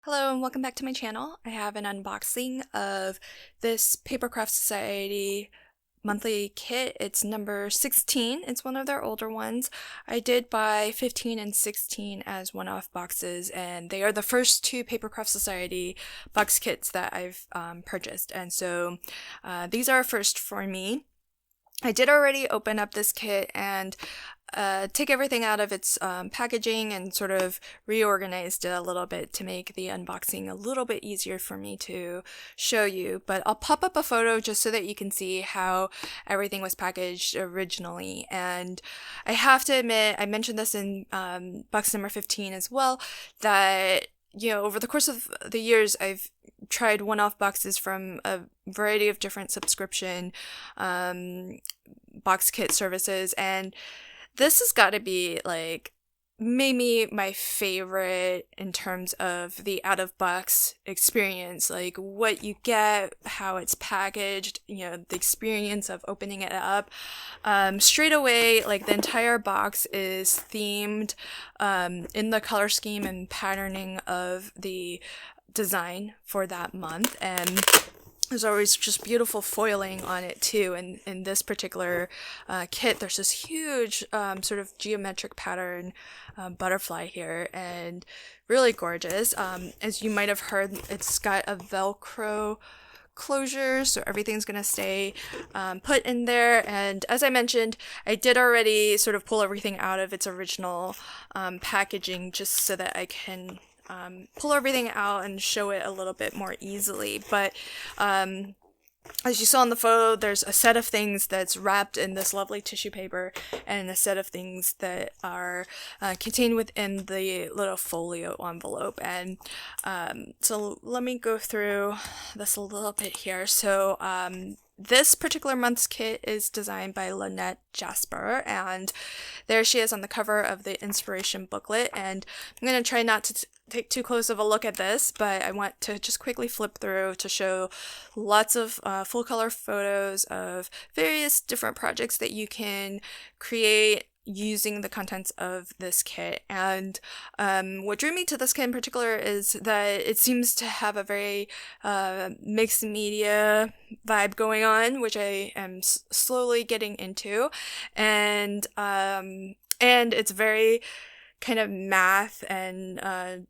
Hello and welcome back to my channel. I have an unboxing of this Papercraft Society monthly kit. It's number 16. It's one of their older ones. I did buy 15 and 16 as one-off boxes, and they are the first two Papercraft Society box kits that I've purchased. And so these are a first for me. I did already open up this kit and take everything out of its packaging and sort of reorganized it a little bit to make the unboxing a little bit easier for me to show you. But I'll pop up a photo just so that you can see how everything was packaged originally. And I have to admit, I mentioned this in box number 15 as well, that over the course of the years, I've tried one-off boxes from a variety of different subscription box kit services, and this has got to be like maybe my favorite in terms of the out-of-box experience, like what you get, how it's packaged, the experience of opening it up. Straight away, like the entire box is themed in the color scheme and patterning of the design for that month, and there's always just beautiful foiling on it too. And in this particular kit, there's this huge sort of geometric pattern butterfly here, and really gorgeous. As you might have heard, it's got a Velcro closure, so everything's gonna stay put in there. And as I mentioned, I did already sort of pull everything out of its original packaging just so that I can pull everything out and show it a little bit more easily. But as you saw in the photo, there's a set of things that's wrapped in this lovely tissue paper, and a set of things that are contained within the little folio envelope. And so let me go through this a little bit here. So this particular month's kit is designed by Lynette Jasper, and there she is on the cover of the inspiration booklet. And I'm going to try not to take too close of a look at this, but I want to just quickly flip through to show lots of full color photos of various different projects that you can create using the contents of this kit. And what drew me to this kit in particular is that it seems to have a very mixed media vibe going on, which I am slowly getting into, and it's very kind of math and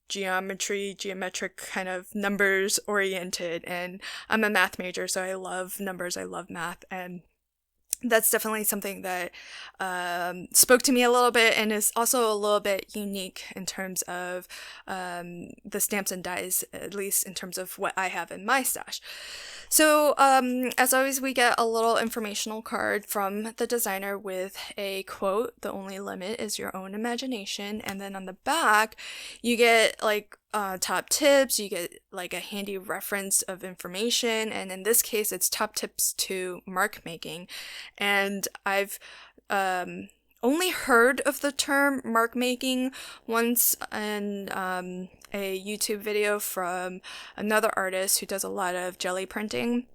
geometric kind of numbers oriented, and I'm a math major, so I love numbers, I love math, and that's definitely something that spoke to me a little bit, and is also a little bit unique in terms of the stamps and dies, at least in terms of what I have in my stash. So as always, we get a little informational card from the designer with a quote: "The only limit is your own imagination." And then on the back, you get like top tips, you get like a handy reference of information, and in this case it's top tips to mark making. And I've only heard of the term mark making once in a YouTube video from another artist who does a lot of jelly printing,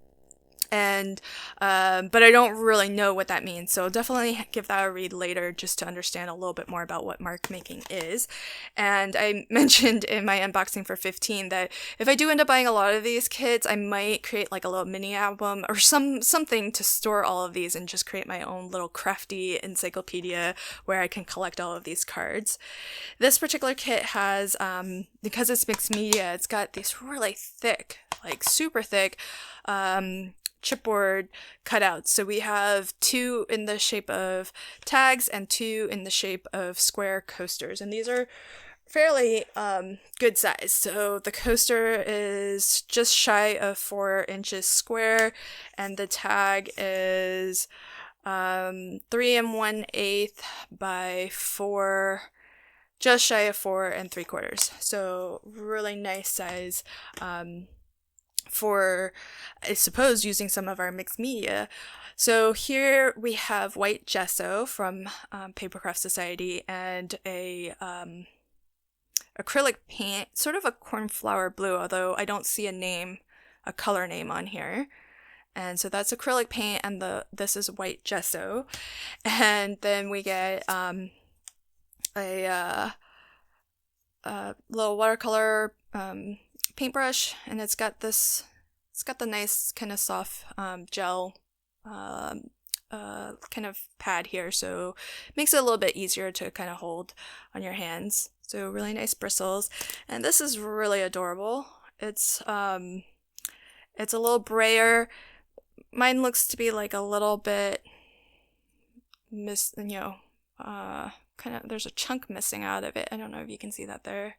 and but I don't really know what that means, so I'll definitely give that a read later just to understand a little bit more about what mark making is. And I mentioned in my unboxing for 15 that if I do end up buying a lot of these kits, I might create like a little mini album or something to store all of these, and just create my own little crafty encyclopedia where I can collect all of these cards. This particular kit has because it's mixed media, it's got these really thick, like super thick chipboard cutouts. So we have 2 in the shape of tags and 2 in the shape of square coasters, and these are fairly good size. So the coaster is just shy of 4 inches square, and the tag is 3 1/8 by 4, just shy of 4 3/4. So really nice size for, I suppose, using some of our mixed media. So here we have white gesso from Papercraft Society, and a acrylic paint, sort of a cornflower blue, although I don't see a color name on here. And so that's acrylic paint, and this is white gesso. And then we get a little watercolor paintbrush, and it's got the nice kind of soft gel kind of pad here, so it makes it a little bit easier to kind of hold on your hands. So really nice bristles, and this is really adorable. It's a little brayer. Mine looks to be like a little bit kind of, there's a chunk missing out of it. I don't know if you can see that there,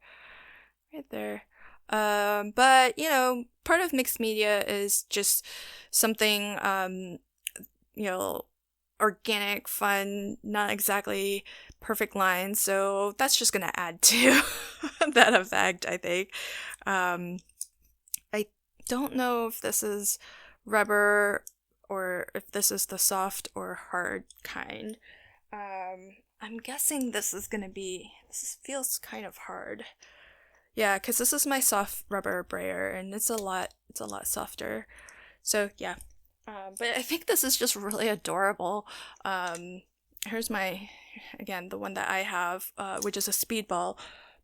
right there. But part of mixed media is just something organic, fun, not exactly perfect lines. So that's just gonna add to that effect, I think. I don't know if this is rubber or if this is the soft or hard kind. I'm guessing this feels kind of hard. Yeah, because this is my soft rubber brayer, and it's a lot softer. So yeah, but I think this is just really adorable. Here's the one that I have, which is a speedball,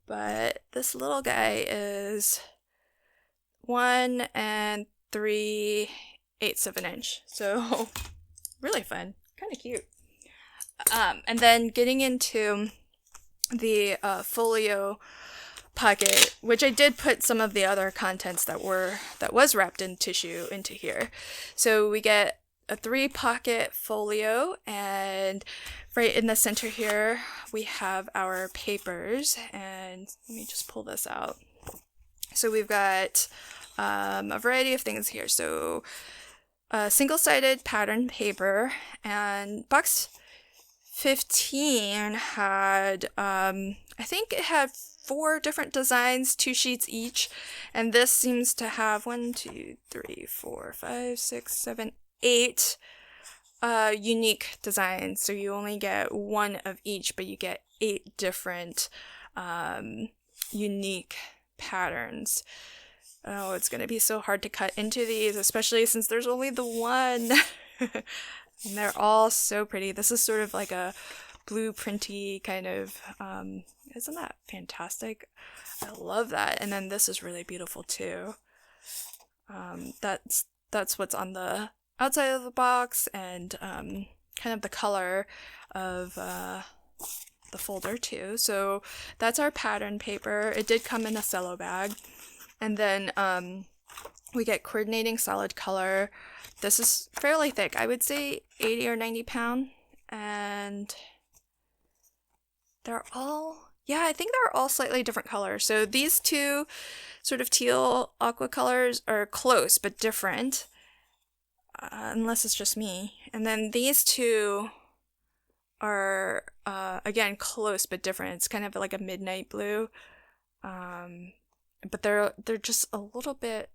but this little guy is 1 3/8 of an inch, so really fun, kind of cute. And then getting into the Folio Pocket, which I did put some of the other contents that was wrapped in tissue into here. So we get a 3-pocket folio, and right in the center here we have our papers. And let me just pull this out. So we've got a variety of things here. So single-sided pattern paper, and box 15 had I think it had 4 different designs, 2 sheets each, and this seems to have 1, 2, 3, 4, 5, 6, 7, 8 unique designs. So you only get 1 of each, but you get 8 different unique patterns. Oh, it's gonna be so hard to cut into these, especially since there's only the one. And they're all so pretty. This is sort of like a blueprinty kind of, isn't that fantastic? I love that. And then this is really beautiful too. That's what's on the outside of the box, and kind of the color of the folder too. So that's our pattern paper. It did come in a cello bag. And then we get coordinating solid color. This is fairly thick. I would say 80 or 90 pound. And I think they're all slightly different colors. So these 2 sort of teal aqua colors are close but different. Unless it's just me. And then these 2 are, again, close but different. It's kind of like a midnight blue. But they're just a little bit,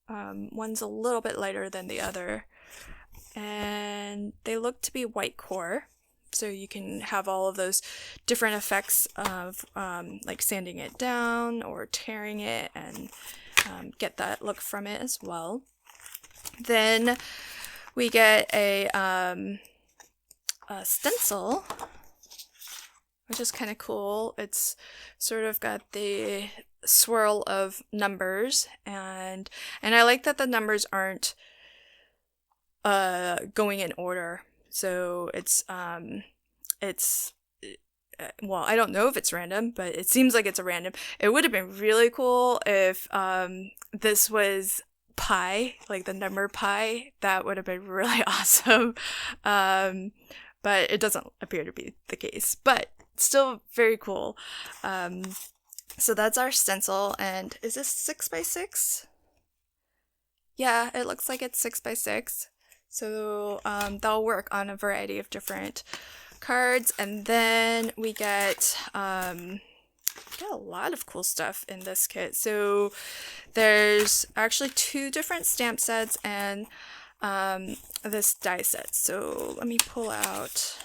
one's a little bit lighter than the other. And they look to be white core. So you can have all of those different effects of like sanding it down or tearing it, and get that look from it as well. Then we get a stencil, which is kind of cool. It's sort of got the swirl of numbers, and I like that the numbers aren't going in order. So it's well, I don't know if it's random, but it seems like it's a random. It would have been really cool if this was pi, like the number pi. That would have been really awesome. But it doesn't appear to be the case, but still very cool. So that's our stencil, and is this 6x6? Yeah, it looks like it's 6x6. So that'll work on a variety of different cards. And then we get a lot of cool stuff in this kit. So there's actually 2 different stamp sets and this die set. So let me pull out,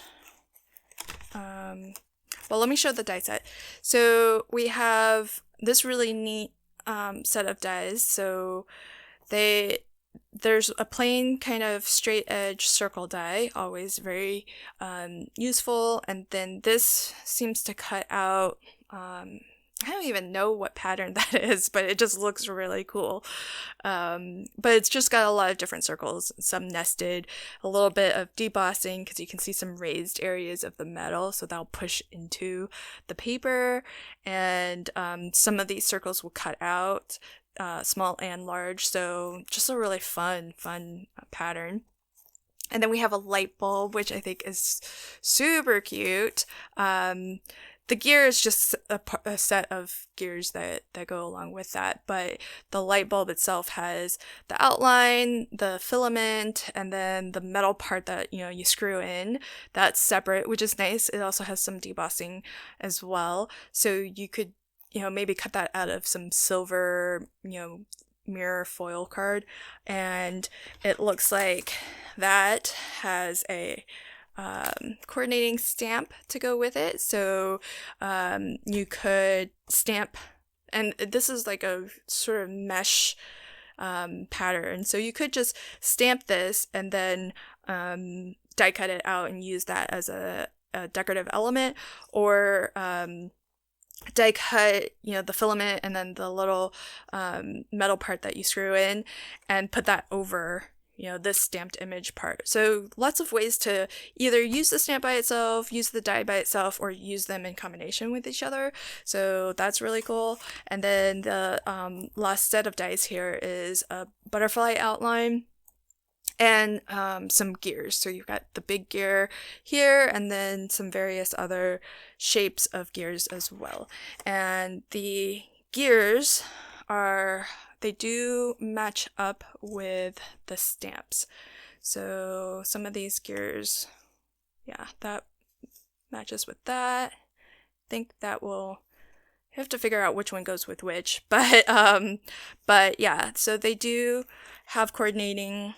well, let me show the die set. So we have this really neat set of dies. So there's a plain kind of straight edge circle die, always very useful. And then this seems to cut out I don't even know what pattern that is, but it just looks really cool. But it's just got a lot of different circles, some nested, a little bit of debossing because you can see some raised areas of the metal, so that'll push into the paper. And some of these circles will cut out, small and large, so just a really fun pattern. And then we have a light bulb, which I think is super cute. The gear is just a set of gears that go along with that, but the light bulb itself has the outline, the filament, and then the metal part that, you screw in. That's separate, which is nice. It also has some debossing as well. So you could, maybe cut that out of some silver, mirror foil card, and it looks like that has a coordinating stamp to go with it. So you could stamp, and this is like a sort of mesh pattern, so you could just stamp this and then die cut it out and use that as a decorative element, or die cut the filament and then the little metal part that you screw in and put that over this stamped image part. So lots of ways to either use the stamp by itself, use the die by itself, or use them in combination with each other. So that's really cool. And then the last set of dies here is a butterfly outline and some gears. So you've got the big gear here and then some various other shapes of gears as well. And the gears they do match up with the stamps. So some of these gears, that matches with that. I think that will have to figure out which one goes with which, but yeah, so they do have coordinating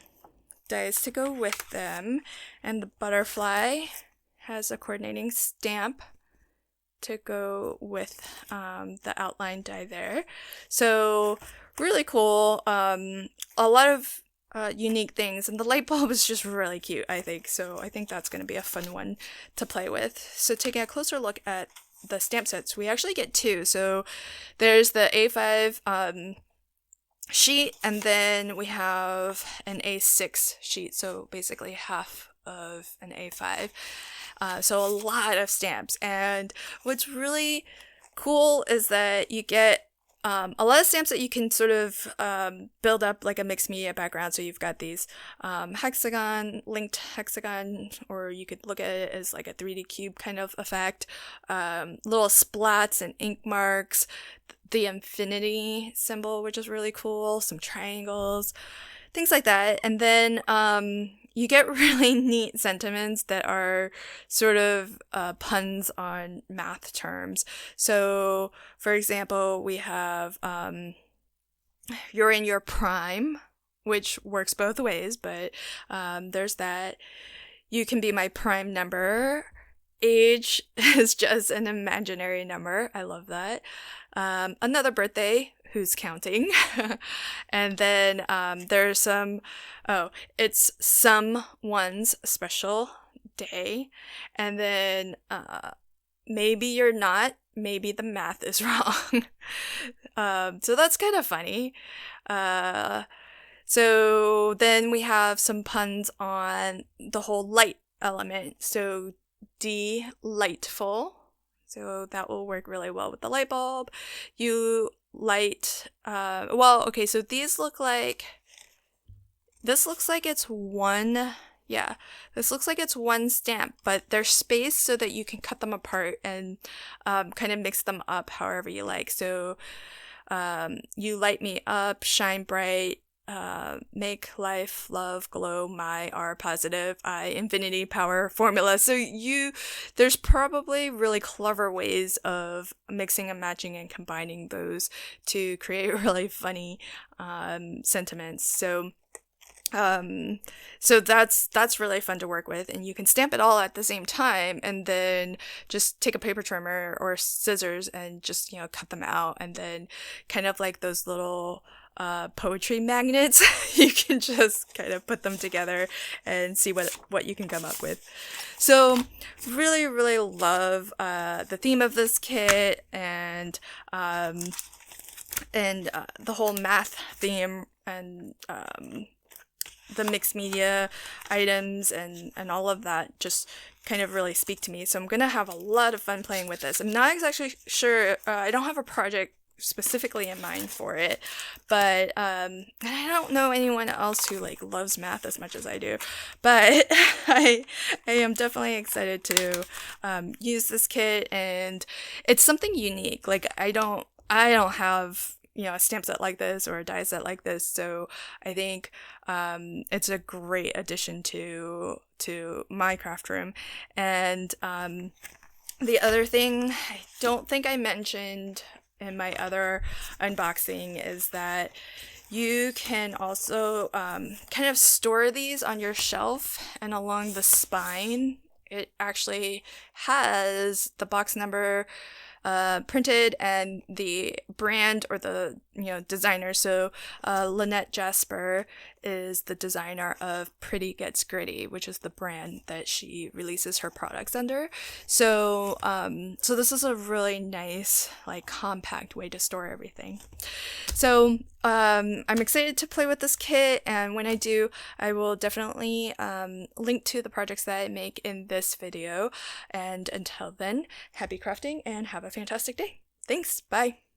dies to go with them, and the butterfly has a coordinating stamp to go with the outline die there. So really cool. A lot of unique things, and the light bulb is just really cute, I think. So I think that's going to be a fun one to play with. So taking a closer look at the stamp sets, we actually get two. So there's the A5 sheet, and then we have an A6 sheet, so basically half of an A5. So a lot of stamps, and what's really cool is that you get a lot of stamps that you can sort of build up like a mixed media background. So you've got these linked hexagon, or you could look at it as like a 3D cube kind of effect, little splats and ink marks, the infinity symbol, which is really cool, some triangles, things like that. And then you get really neat sentiments that are sort of puns on math terms. So, for example, we have you're in your prime, which works both ways, but there's that. You can be my prime number. Age is just an imaginary number. I love that. Another birthday. Who's counting? And then there's it's someone's special day. And then maybe you're not, maybe the math is wrong. So that's kind of funny. So then we have some puns on the whole light element. So delightful. So that will work really well with the light bulb. You light, so this looks like it's one, this looks like it's one stamp, but they're spaced so that you can cut them apart and kind of mix them up however you like. So you light me up, shine bright, make life, love, glow, my, R positive, I, infinity, power, formula. So there's probably really clever ways of mixing and matching and combining those to create really funny sentiments. So that's really fun to work with, and you can stamp it all at the same time and then just take a paper trimmer or scissors and just cut them out, and then kind of like those little poetry magnets. You can just kind of put them together and see what you can come up with. So really, really love the theme of this kit, and the whole math theme, and the mixed media items and all of that just kind of really speak to me. So I'm gonna have a lot of fun playing with this. I'm not exactly sure, I don't have a project specifically in mind for it, but and I don't know anyone else who like loves math as much as I do, but I am definitely excited to use this kit, and it's something unique. Like I don't have, you know, a stamp set like this or a die set like this, so I think it's a great addition to my craft room. And the other thing I don't think I mentioned in my other unboxing is that you can also kind of store these on your shelf, and along the spine it actually has the box number printed and the brand or the, you know, designer. So Lynette Jasper is the designer of Pretty Gets Gritty, which is the brand that she releases her products under. So so this is a really nice, like, compact way to store everything. So I'm excited to play with this kit, and when I do, I will definitely link to the projects that I make in this video. And until then, happy crafting and have a fantastic day. Thanks. Bye.